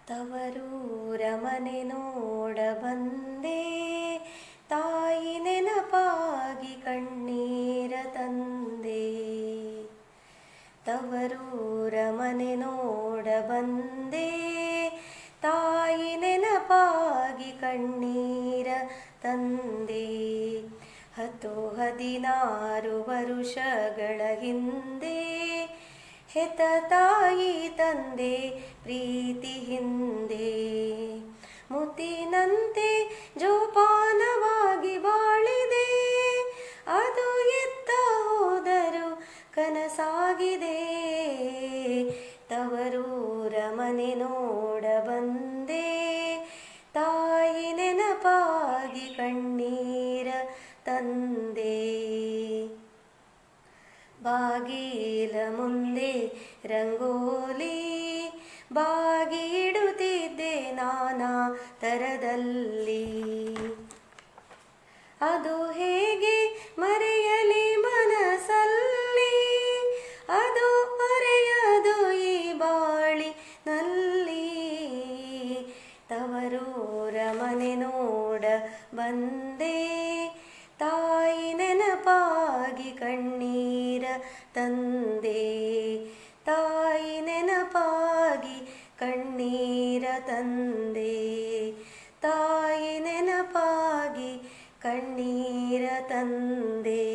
ತವರೂರ ಮನೆ ನೋಡ ಬಂದೆ, ತಾಯಿ ನೆನಪಾಗಿ ಕಣ್ಣೀರ ತಂದೆ. ತವರೂರ ಮನೆ ನೋಡ ಬಂದೆ, ತಾಯಿ ನೆನಪಾಗಿ ಕಣ್ಣೀರ ತಂದೆ. 16 ವರುಷಗಳ ಹಿಂದೆ ಹೆತ್ತ ತಾಯಿ ತಂದೆ ಪ್ರೀತಿ ಹಿಂದೆ. ಮುತ್ತಿನಂತೆ ಜೋಪಾನವಾಗಿ ಬಾಳಿದೆ, ಅದು ಎತ್ತ ಹೋದರೂ ಕನಸಾಗಿದೆ. ತವರೂರ ಮನೆ ನೋಡ ಬಂದೆ, ತಾಯಿ ನೆನಪಾಗಿ ಕಣ್ಣೀರ ತಂದೆ. ಬಾಗಿಲ ಮುಂದೆ ರಂಗೋಲಿ ಬಾಗಿ ಇಡುತ್ತಿದ್ದೆ ನಾನಾ ತರದಲ್ಲಿ. ಅದು ಹೇಗೆ ಮರೆಯಲಿ ಮನಸ್ಸಲ್ಲಿ, ಅದು ಮರೆಯದು ಈ ಬಾಳಿನಲ್ಲಿ. ತವರೂರ ಮನೆ ನೋಡ ಬಂದೆ, ತಾಯಿ ನೆನಪಾಗಿ ಕಣ್ಣೀರ ತಂದೆ. ತಾಯಿ ನೆನಪಾಗಿ ಕಣ್ಣೀರ ತಂದೆ. ತಾಯಿ ನೆನಪಾಗಿ ಕಣ್ಣೀರ ತಂದೆ.